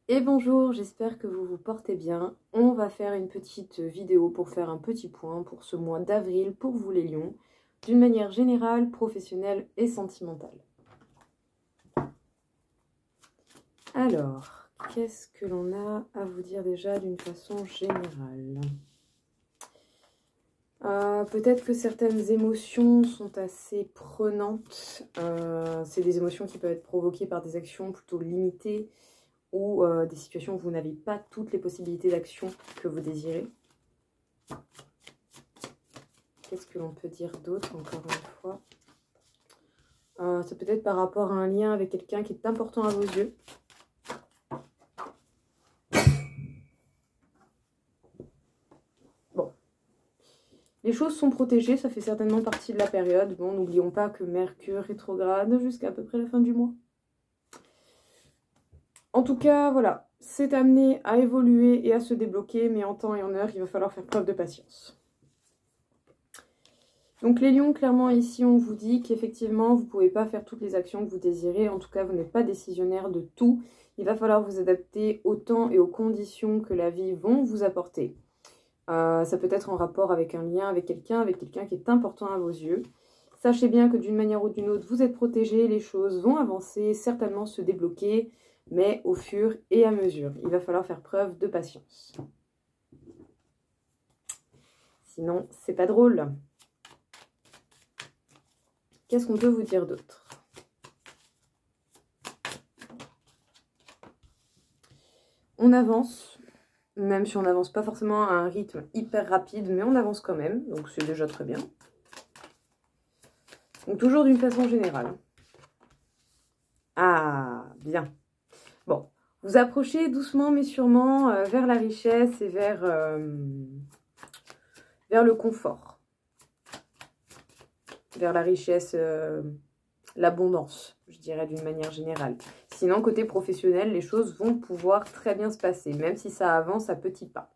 Et bonjour, j'espère que vous vous portez bien. On va faire une petite vidéo pour faire un petit point pour ce mois d'avril pour vous les lions, d'une manière générale, professionnelle et sentimentale. Alors, qu'est-ce que l'on a à vous dire déjà d'une façon générale? Peut-être que certaines émotions sont assez prenantes. C'est des émotions qui peuvent être provoquées par des actions plutôt limitées, ou des situations où vous n'avez pas toutes les possibilités d'action que vous désirez. Qu'est-ce que l'on peut dire d'autre, encore une fois? Ça peut être par rapport à un lien avec quelqu'un qui est important à vos yeux. Bon. Les choses sont protégées, ça fait certainement partie de la période. Bon, n'oublions pas que Mercure rétrograde jusqu'à à peu près la fin du mois. En tout cas, voilà, c'est amené à évoluer et à se débloquer, mais en temps et en heure, il va falloir faire preuve de patience. Donc les lions, clairement ici, on vous dit qu'effectivement, vous ne pouvez pas faire toutes les actions que vous désirez. En tout cas, vous n'êtes pas décisionnaire de tout. Il va falloir vous adapter au temps et aux conditions que la vie vont vous apporter. Ça peut être en rapport avec un lien, avec quelqu'un qui est important à vos yeux. Sachez bien que d'une manière ou d'une autre, vous êtes protégé, les choses vont avancer, certainement se débloquer, mais au fur et à mesure. Il va falloir faire preuve de patience. Sinon, c'est pas drôle. Qu'est-ce qu'on peut vous dire d'autre? On avance, même si on n'avance pas forcément à un rythme hyper rapide, mais on avance quand même, donc c'est déjà très bien. Donc toujours d'une façon générale. Ah, bien. Bon, vous approchez doucement mais sûrement vers la richesse et vers le confort. Vers la richesse, l'abondance, je dirais d'une manière générale. Sinon, côté professionnel, les choses vont pouvoir très bien se passer, même si ça avance à petits pas.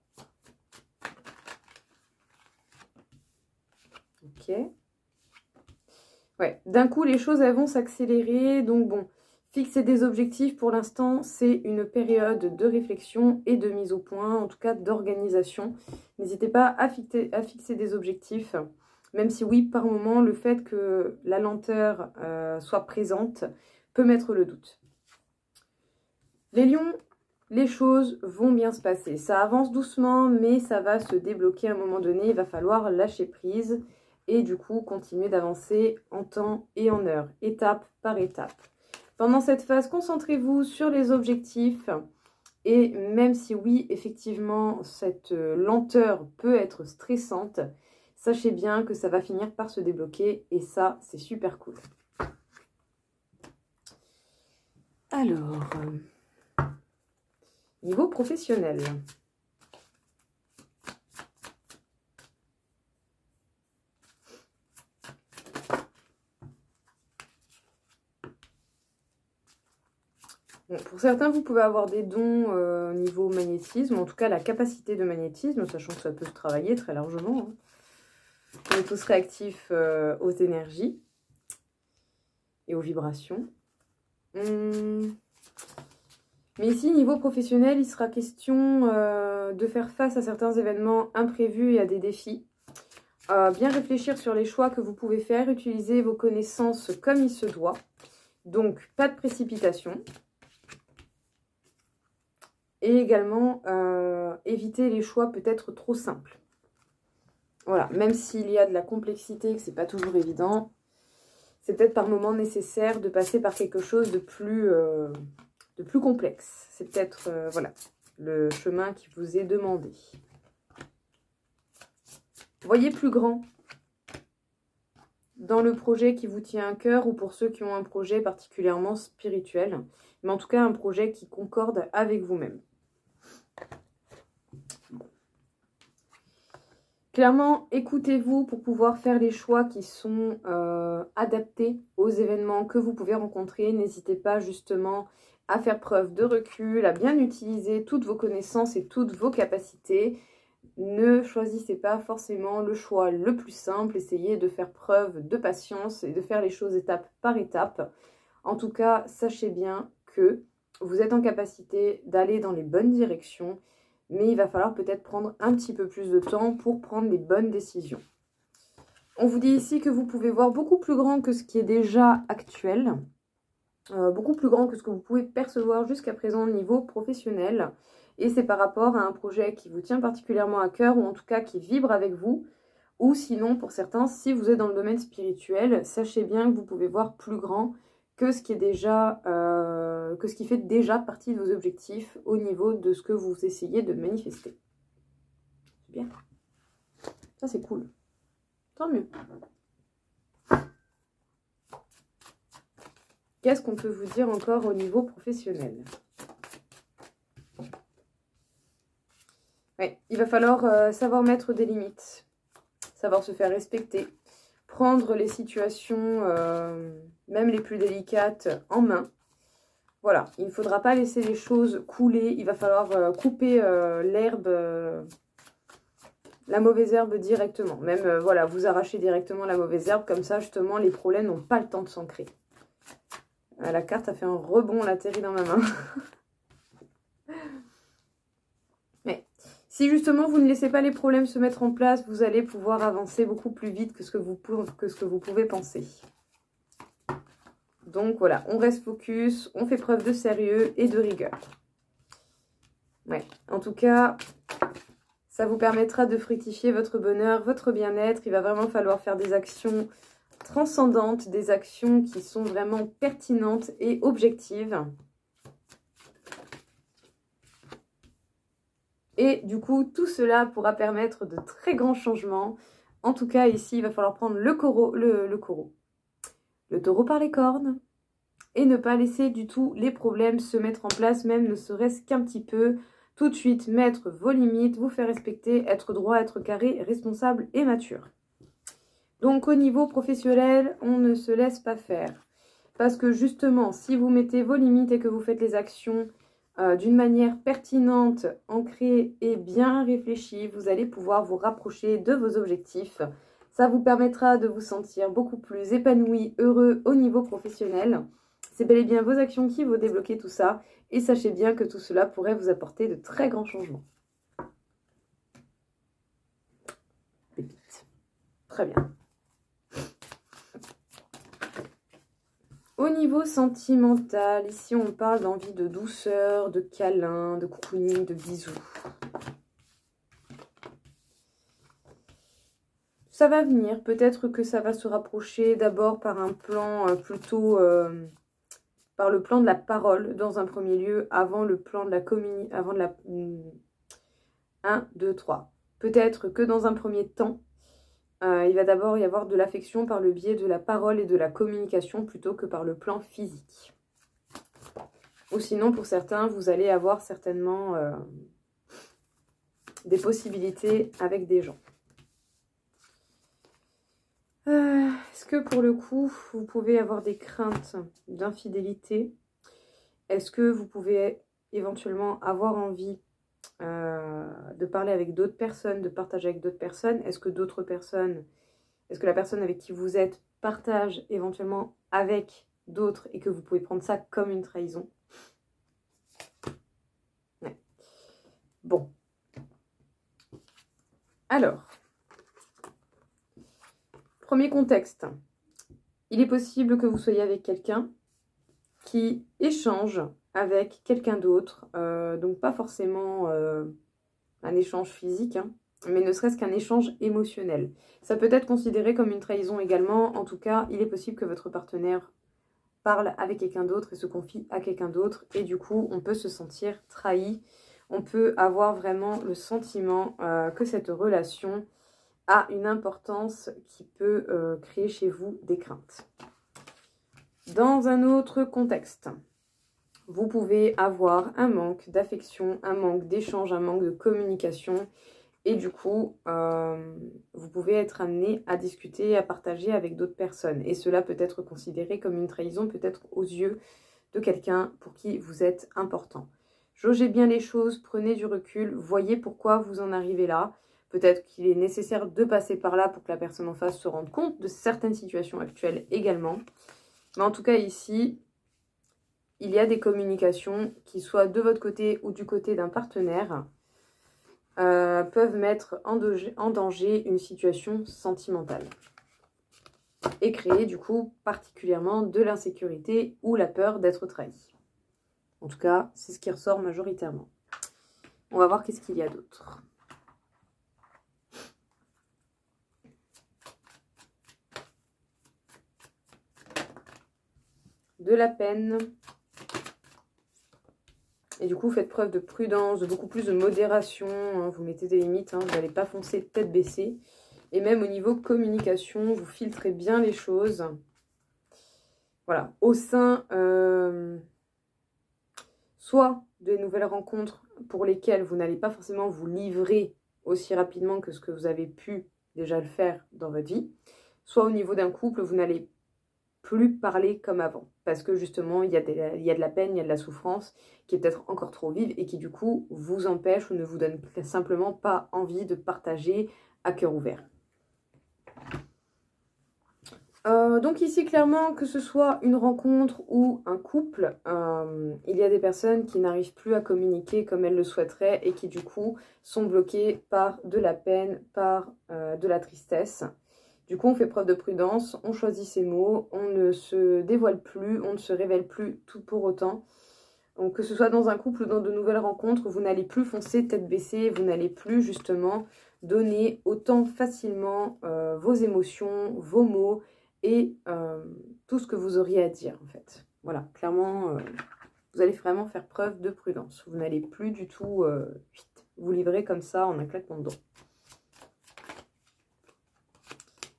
Ok. Ouais, d'un coup, les choses elles vont s'accélérer. Donc bon, fixer des objectifs pour l'instant, c'est une période de réflexion et de mise au point, en tout cas d'organisation. N'hésitez pas à fixer des objectifs, même si oui, par moment, le fait que la lenteur soit présente peut mettre le doute. Les lions, les choses vont bien se passer. Ça avance doucement, mais ça va se débloquer à un moment donné. Il va falloir lâcher prise et du coup continuer d'avancer en temps et en heure, étape par étape. Pendant cette phase, concentrez-vous sur les objectifs. Et même si oui, effectivement, cette lenteur peut être stressante, sachez bien que ça va finir par se débloquer et ça, c'est super cool. Alors, niveau professionnel. Bon, pour certains, vous pouvez avoir des dons au niveau magnétisme, en tout cas la capacité de magnétisme, sachant que ça peut se travailler très largement. Hein. On est tous réactifs aux énergies et aux vibrations. Mais ici, niveau professionnel, il sera question de faire face à certains événements imprévus et à des défis. Bien réfléchir sur les choix que vous pouvez faire, utiliser vos connaissances comme il se doit. Donc, pas de précipitation. Et également, éviter les choix peut-être trop simples. Voilà, même s'il y a de la complexité et que c'est pas toujours évident, c'est peut-être par moment nécessaire de passer par quelque chose de plus complexe. C'est peut-être, voilà, le chemin qui vous est demandé. Voyez plus grand dans le projet qui vous tient à cœur ou pour ceux qui ont un projet particulièrement spirituel, mais en tout cas un projet qui concorde avec vous-même. Clairement, écoutez-vous pour pouvoir faire les choix qui sont adaptés aux événements que vous pouvez rencontrer. N'hésitez pas justement à faire preuve de recul, à bien utiliser toutes vos connaissances et toutes vos capacités. Ne choisissez pas forcément le choix le plus simple. Essayez de faire preuve de patience et de faire les choses étape par étape. En tout cas, sachez bien que vous êtes en capacité d'aller dans les bonnes directions, mais il va falloir peut-être prendre un petit peu plus de temps pour prendre les bonnes décisions. On vous dit ici que vous pouvez voir beaucoup plus grand que ce qui est déjà actuel, beaucoup plus grand que ce que vous pouvez percevoir jusqu'à présent au niveau professionnel. Et c'est par rapport à un projet qui vous tient particulièrement à cœur, ou en tout cas qui vibre avec vous. Ou sinon, pour certains, si vous êtes dans le domaine spirituel, sachez bien que vous pouvez voir plus grand que ce qui est déjà, que ce qui fait déjà partie de vos objectifs au niveau de ce que vous essayez de manifester. C'est bien. Ça, c'est cool. Tant mieux. Qu'est-ce qu'on peut vous dire encore au niveau professionnel? Ouais, il va falloir savoir mettre des limites, savoir se faire respecter, prendre les situations, même les plus délicates, en main. Voilà, il ne faudra pas laisser les choses couler, il va falloir couper l'herbe, la mauvaise herbe directement. Même, voilà, vous arrachez directement la mauvaise herbe, comme ça, justement, les problèmes n'ont pas le temps de s'ancrer. La carte a fait un rebond, elle atterrit dans ma main. Mais si justement vous ne laissez pas les problèmes se mettre en place, vous allez pouvoir avancer beaucoup plus vite que ce que vous pouvez penser. Donc voilà, on reste focus, on fait preuve de sérieux et de rigueur. Ouais, en tout cas, ça vous permettra de fructifier votre bonheur, votre bien-être. Il va vraiment falloir faire des actions transcendantes, des actions qui sont vraiment pertinentes et objectives. Et du coup, tout cela pourra permettre de très grands changements. En tout cas, ici, il va falloir prendre le taureau par les cornes et ne pas laisser du tout les problèmes se mettre en place, même ne serait-ce qu'un petit peu. Tout de suite, mettre vos limites, vous faire respecter, être droit, être carré, responsable et mature. Donc, au niveau professionnel, on ne se laisse pas faire. Parce que justement, si vous mettez vos limites et que vous faites les actions d'une manière pertinente, ancrée et bien réfléchie, vous allez pouvoir vous rapprocher de vos objectifs. Ça vous permettra de vous sentir beaucoup plus épanoui, heureux au niveau professionnel. C'est bel et bien vos actions qui vont débloquer tout ça. Et sachez bien que tout cela pourrait vous apporter de très grands changements. Pépite. Très bien. Au niveau sentimental, ici on parle d'envie de douceur, de câlin, de cocooning, de bisous. Ça va venir, peut-être que ça va se rapprocher d'abord par un plan plutôt... par le plan de la parole dans un premier lieu, avant le plan de la communication, avant de la... 1, 2, 3. Peut-être que dans un premier temps, il va d'abord y avoir de l'affection par le biais de la parole et de la communication plutôt que par le plan physique. Ou sinon, pour certains, vous allez avoir certainement des possibilités avec des gens. Est-ce que pour le coup, vous pouvez avoir des craintes d'infidélité? Est-ce que vous pouvez éventuellement avoir envie de parler avec d'autres personnes, de partager avec d'autres personnes? Est-ce que d'autres personnes, est-ce que la personne avec qui vous êtes partage éventuellement avec d'autres et que vous pouvez prendre ça comme une trahison? Ouais. Bon. Alors, premier contexte. Il est possible que vous soyez avec quelqu'un qui échange avec quelqu'un d'autre, donc pas forcément un échange physique, hein, mais ne serait-ce qu'un échange émotionnel. Ça peut être considéré comme une trahison également. En tout cas, il est possible que votre partenaire parle avec quelqu'un d'autre et se confie à quelqu'un d'autre, et du coup, on peut se sentir trahi. On peut avoir vraiment le sentiment que cette relation a une importance qui peut créer chez vous des craintes. Dans un autre contexte, vous pouvez avoir un manque d'affection, un manque d'échange, un manque de communication. Et du coup, vous pouvez être amené à discuter, à partager avec d'autres personnes. Et cela peut être considéré comme une trahison, peut-être aux yeux de quelqu'un pour qui vous êtes important. Jaugez bien les choses, prenez du recul, voyez pourquoi vous en arrivez là. Peut-être qu'il est nécessaire de passer par là pour que la personne en face se rende compte de certaines situations actuelles également. Mais en tout cas ici, il y a des communications qui, soit de votre côté ou du côté d'un partenaire, peuvent mettre en danger une situation sentimentale et créer du coup particulièrement de l'insécurité ou la peur d'être trahi. En tout cas, c'est ce qui ressort majoritairement. On va voir qu'est-ce qu'il y a d'autre. De la peine. Et du coup, faites preuve de prudence, de beaucoup plus de modération. Hein, vous mettez des limites, hein, vous n'allez pas foncer tête baissée. Et même au niveau communication, vous filtrez bien les choses. Voilà, au sein soit de nouvelles rencontres pour lesquelles vous n'allez pas forcément vous livrer aussi rapidement que ce que vous avez pu déjà le faire dans votre vie, soit au niveau d'un couple, vous n'allez plus parler comme avant. Parce que justement, il y a de la peine, il y a de la souffrance qui est peut-être encore trop vive et qui du coup vous empêche ou ne vous donne simplement pas envie de partager à cœur ouvert. Donc ici, clairement, que ce soit une rencontre ou un couple, il y a des personnes qui n'arrivent plus à communiquer comme elles le souhaiteraient et qui du coup sont bloquées par de la peine, par de la tristesse. Du coup, on fait preuve de prudence, on choisit ses mots, on ne se dévoile plus, on ne se révèle plus tout pour autant. Donc que ce soit dans un couple ou dans de nouvelles rencontres, vous n'allez plus foncer tête baissée, vous n'allez plus justement donner autant facilement vos émotions, vos mots et tout ce que vous auriez à dire en fait. Voilà, clairement, vous allez vraiment faire preuve de prudence. Vous n'allez plus du tout vous livrer comme ça en un claquement de doigts.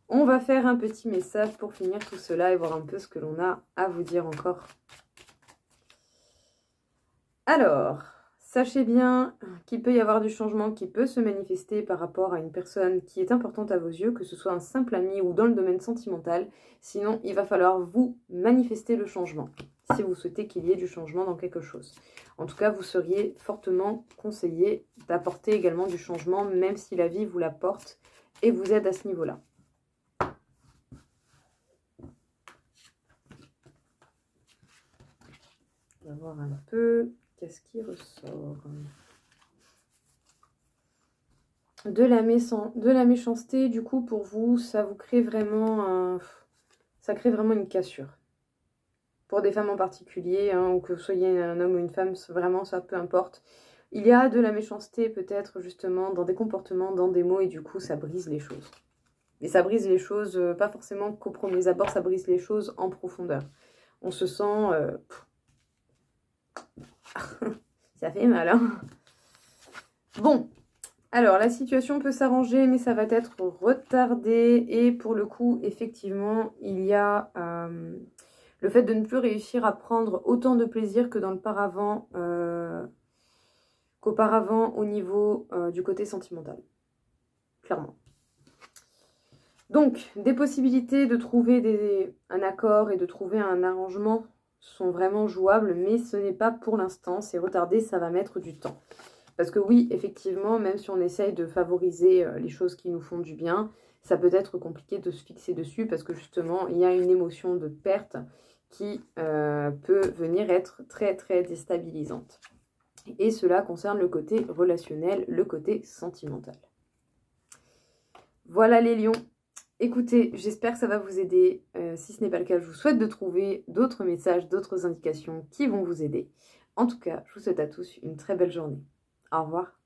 On va faire un petit message pour finir tout cela et voir un peu ce que l'on a à vous dire encore. Alors, sachez bien qu'il peut y avoir du changement qui peut se manifester par rapport à une personne qui est importante à vos yeux, que ce soit un simple ami ou dans le domaine sentimental. Sinon, il va falloir vous manifester le changement, si vous souhaitez qu'il y ait du changement dans quelque chose. En tout cas, vous seriez fortement conseillé d'apporter également du changement, même si la vie vous l'apporte et vous aide à ce niveau-là. On va voir un peu qu'est-ce qui ressort. De la méchanceté, du coup, pour vous, ça vous crée vraiment ça crée vraiment une cassure. Pour des femmes en particulier, hein, ou que vous soyez un homme ou une femme, vraiment, ça peu importe. Il y a de la méchanceté, peut-être, justement, dans des comportements, dans des mots, et du coup, ça brise les choses. Et ça brise les choses, pas forcément qu'au premier abord, ça brise les choses en profondeur. On se sent... ça fait mal, hein. Bon, alors la situation peut s'arranger, mais ça va être retardé. Et pour le coup, effectivement, il y a le fait de ne plus réussir à prendre autant de plaisir que dans le qu'auparavant au niveau du côté sentimental. Clairement. Donc, des possibilités de trouver un accord et de trouver un arrangement sont vraiment jouables, mais ce n'est pas pour l'instant, c'est retardé, ça va mettre du temps. Parce que oui, effectivement, même si on essaye de favoriser les choses qui nous font du bien, ça peut être compliqué de se fixer dessus parce que justement, il y a une émotion de perte qui peut venir être très très déstabilisante. Et cela concerne le côté relationnel, le côté sentimental. Voilà les lions. Écoutez, j'espère que ça va vous aider. Si ce n'est pas le cas, je vous souhaite de trouver d'autres messages, d'autres indications qui vont vous aider. En tout cas, je vous souhaite à tous une très belle journée. Au revoir.